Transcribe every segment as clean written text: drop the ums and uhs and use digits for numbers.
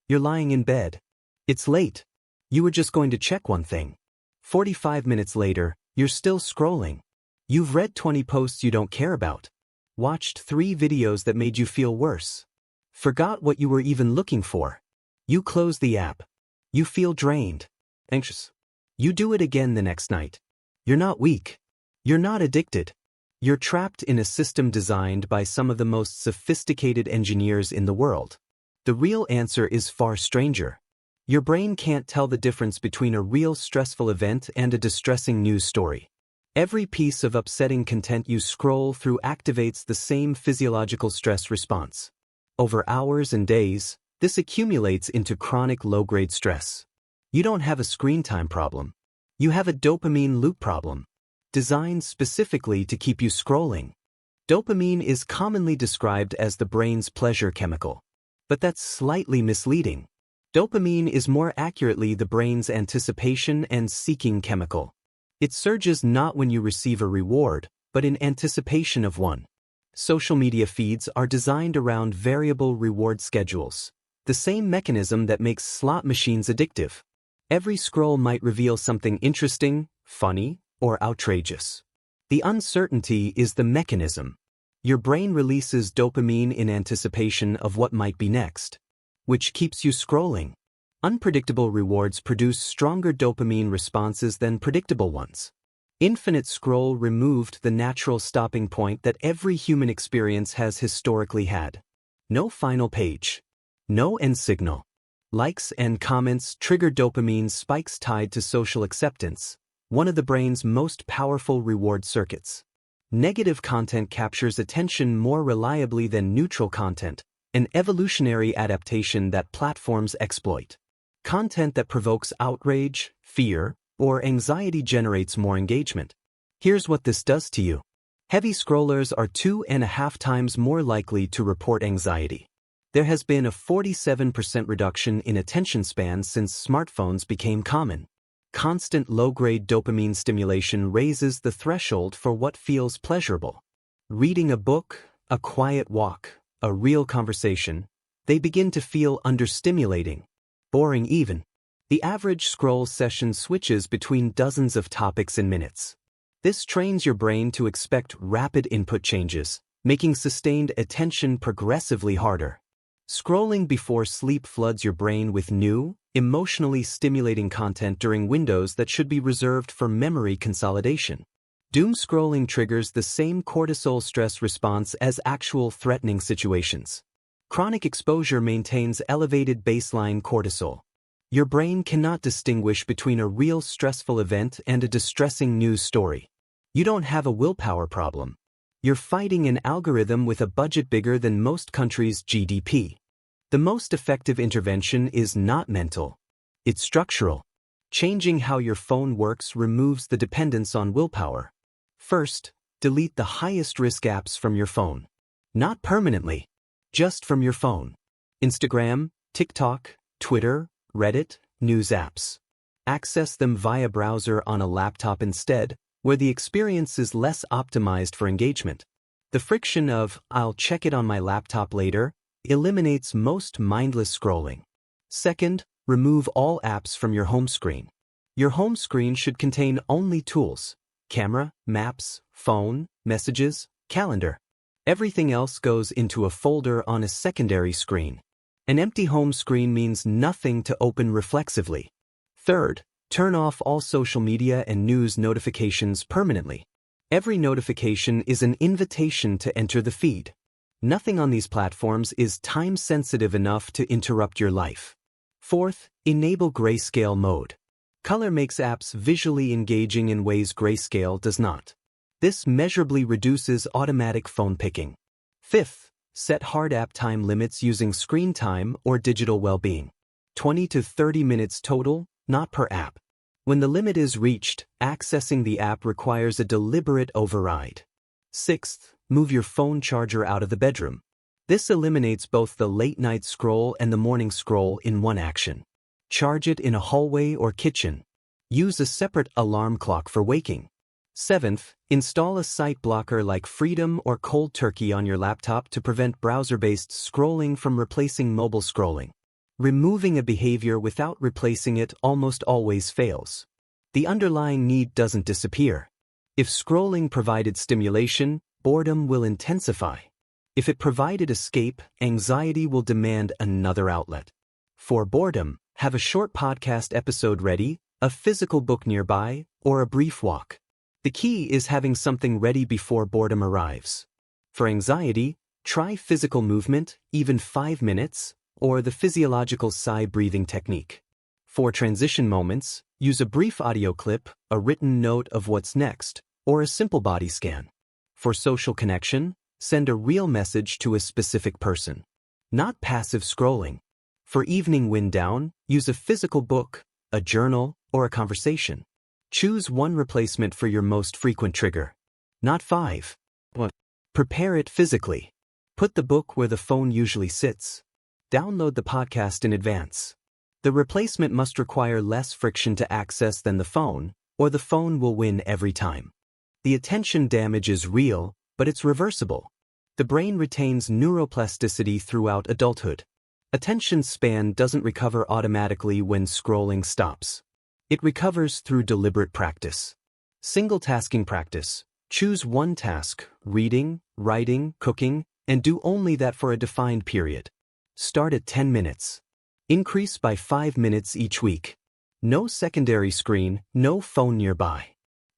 You're lying in bed. It's late. You were just going to check one thing. 45 minutes later, you're still scrolling. You've read 20 posts you don't care about. Watched 3 videos that made you feel worse. Forgot what you were even looking for. You close the app. You feel drained, anxious. You do it again the next night. You're not weak. You're not addicted. You're trapped in a system designed by some of the most sophisticated engineers in the world. The real answer is far stranger. Your brain can't tell the difference between a real stressful event and a distressing news story. Every piece of upsetting content you scroll through activates the same physiological stress response. Over hours and days, this accumulates into chronic low-grade stress. You don't have a screen time problem. You have a dopamine loop problem, designed specifically to keep you scrolling. Dopamine is commonly described as the brain's pleasure chemical. But that's slightly misleading. Dopamine is more accurately the brain's anticipation and seeking chemical. It surges not when you receive a reward, but in anticipation of one. Social media feeds are designed around variable reward schedules, the same mechanism that makes slot machines addictive. Every scroll might reveal something interesting, funny, or outrageous. The uncertainty is the mechanism. Your brain releases dopamine in anticipation of what might be next, which keeps you scrolling. Unpredictable rewards produce stronger dopamine responses than predictable ones. Infinite scroll removed the natural stopping point that every human experience has historically had. No final page. No end signal. Likes and comments trigger dopamine spikes tied to social acceptance, one of the brain's most powerful reward circuits. Negative content captures attention more reliably than neutral content, an evolutionary adaptation that platforms exploit. Content that provokes outrage, fear, or anxiety generates more engagement. Here's what this does to you. Heavy scrollers are 2.5 times more likely to report anxiety. There has been a 47% reduction in attention span since smartphones became common. Constant low-grade dopamine stimulation raises the threshold for what feels pleasurable. Reading a book, a quiet walk, a real conversation, they begin to feel understimulating, boring even. The average scroll session switches between dozens of topics in minutes. This trains your brain to expect rapid input changes, making sustained attention progressively harder. Scrolling before sleep floods your brain with new, emotionally stimulating content during windows that should be reserved for memory consolidation. Doom scrolling triggers the same cortisol stress response as actual threatening situations. Chronic exposure maintains elevated baseline cortisol. Your brain cannot distinguish between a real stressful event and a distressing news story. You don't have a willpower problem. You're fighting an algorithm with a budget bigger than most countries' GDP. The most effective intervention is not mental. It's structural. Changing how your phone works removes the dependence on willpower. First, delete the highest-risk apps from your phone. Not permanently, just from your phone. Instagram, TikTok, Twitter, Reddit, news apps. Access them via browser on a laptop instead, where the experience is less optimized for engagement. The friction of, "I'll check it on my laptop later," eliminates most mindless scrolling. Second, remove all apps from your home screen. Your home screen should contain only tools: camera, maps, phone, messages, calendar. Everything else goes into a folder on a secondary screen. An empty home screen means nothing to open reflexively. Third, turn off all social media and news notifications permanently. Every notification is an invitation to enter the feed. Nothing on these platforms is time-sensitive enough to interrupt your life. Fourth, enable grayscale mode. Color makes apps visually engaging in ways grayscale does not. This measurably reduces automatic phone picking. Fifth, set hard app time limits using screen time or digital well-being. 20 to 30 minutes total, not per app. When the limit is reached, accessing the app requires a deliberate override. Sixth, move your phone charger out of the bedroom. This eliminates both the late-night scroll and the morning scroll in one action. Charge it in a hallway or kitchen. Use a separate alarm clock for waking. Seventh, install a site blocker like Freedom or Cold Turkey on your laptop to prevent browser-based scrolling from replacing mobile scrolling. Removing a behavior without replacing it almost always fails. The underlying need doesn't disappear. If scrolling provided stimulation, boredom will intensify. If it provided escape, anxiety will demand another outlet. For boredom, have a short podcast episode ready, a physical book nearby, or a brief walk. The key is having something ready before boredom arrives. For anxiety, try physical movement, even 5 minutes, or the physiological sigh breathing technique. For transition moments, use a brief audio clip, a written note of what's next, or a simple body scan. For social connection, send a real message to a specific person. Not passive scrolling. For evening wind down, use a physical book, a journal, or a conversation. Choose one replacement for your most frequent trigger. Not 5. What? Prepare it physically. Put the book where the phone usually sits. Download the podcast in advance. The replacement must require less friction to access than the phone, or the phone will win every time. The attention damage is real, but it's reversible. The brain retains neuroplasticity throughout adulthood. Attention span doesn't recover automatically when scrolling stops. It recovers through deliberate practice. Single tasking practice. Choose one task, reading, writing, cooking, and do only that for a defined period. Start at 10 minutes. Increase by 5 minutes each week. No secondary screen, no phone nearby.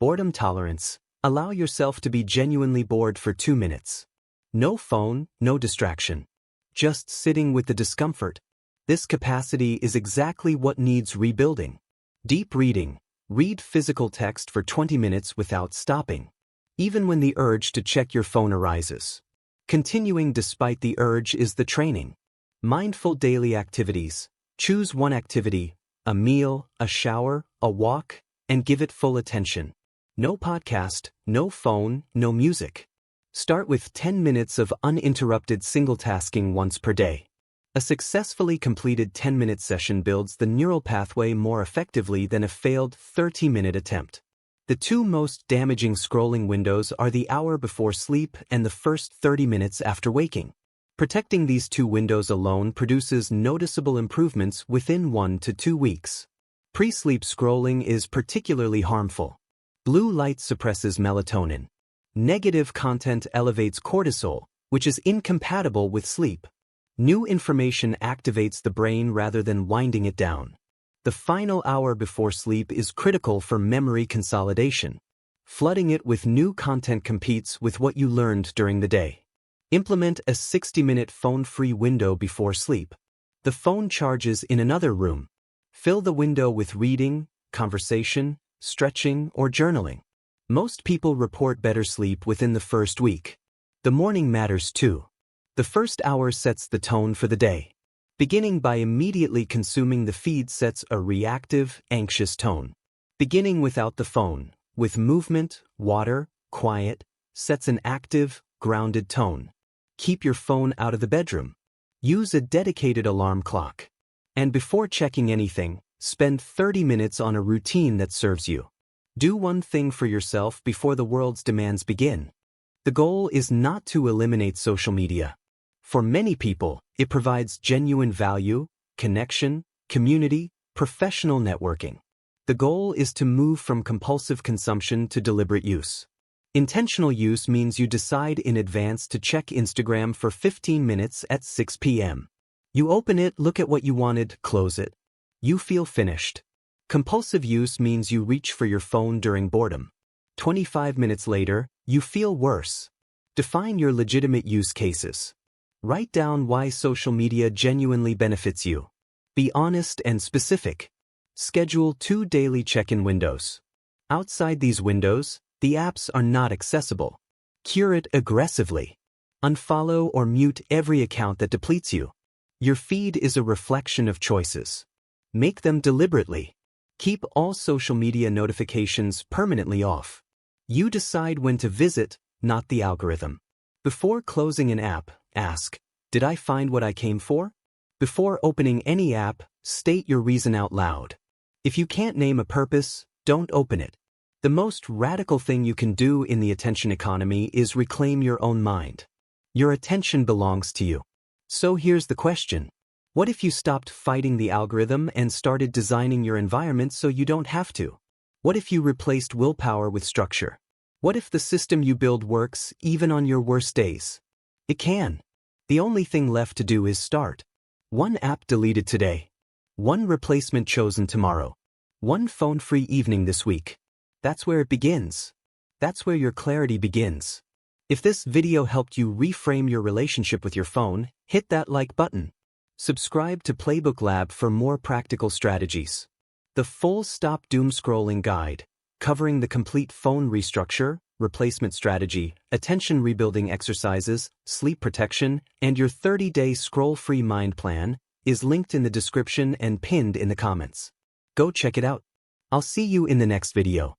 Boredom tolerance. Allow yourself to be genuinely bored for 2 minutes. No phone, no distraction. Just sitting with the discomfort. This capacity is exactly what needs rebuilding. Deep reading. Read physical text for 20 minutes without stopping. Even when the urge to check your phone arises. Continuing despite the urge is the training. Mindful daily activities. Choose one activity, a meal, a shower, a walk, and give it full attention. No podcast, no phone, no music. Start with 10 minutes of uninterrupted single-tasking once per day. A successfully completed 10-minute session builds the neural pathway more effectively than a failed 30-minute attempt. The two most damaging scrolling windows are the hour before sleep and the first 30 minutes after waking. Protecting these two windows alone produces noticeable improvements within 1 to 2 weeks. Pre-sleep scrolling is particularly harmful. Blue light suppresses melatonin. Negative content elevates cortisol, which is incompatible with sleep. New information activates the brain rather than winding it down. The final hour before sleep is critical for memory consolidation. Flooding it with new content competes with what you learned during the day. Implement a 60-minute phone-free window before sleep. The phone charges in another room. Fill the window with reading, conversation, stretching, or journaling. Most people report better sleep within the first week. The morning matters too. The first hour sets the tone for the day. Beginning by immediately consuming the feed sets a reactive, anxious tone. Beginning without the phone, with movement, water, quiet, sets an active, grounded tone. Keep your phone out of the bedroom. Use a dedicated alarm clock. And before checking anything, spend 30 minutes on a routine that serves you. Do one thing for yourself before the world's demands begin. The goal is not to eliminate social media. For many people, it provides genuine value, connection, community, professional networking. The goal is to move from compulsive consumption to deliberate use. Intentional use means you decide in advance to check Instagram for 15 minutes at 6 p.m. You open it, look at what you wanted, close it. You feel finished. Compulsive use means you reach for your phone during boredom. 25 minutes later, you feel worse. Define your legitimate use cases. Write down why social media genuinely benefits you. Be honest and specific. Schedule 2 daily check-in windows. Outside these windows, the apps are not accessible. Cure it aggressively. Unfollow or mute every account that depletes you. Your feed is a reflection of choices. Make them deliberately. Keep all social media notifications permanently off. You decide when to visit, not the algorithm. Before closing an app, ask, did I find what I came for? Before opening any app, state your reason out loud. If you can't name a purpose, don't open it. The most radical thing you can do in the attention economy is reclaim your own mind. Your attention belongs to you. So here's the question. What if you stopped fighting the algorithm and started designing your environment so you don't have to? What if you replaced willpower with structure? What if the system you build works even on your worst days? It can. The only thing left to do is start. One app deleted today. One replacement chosen tomorrow. One phone-free evening this week. That's where it begins. That's where your clarity begins. If this video helped you reframe your relationship with your phone, hit that like button. Subscribe to Playbook Lab for more practical strategies. The full Stop Doomscrolling guide, covering the complete phone restructure, replacement strategy, attention rebuilding exercises, sleep protection, and your 30-day scroll-free mind plan, is linked in the description and pinned in the comments. Go check it out. I'll see you in the next video.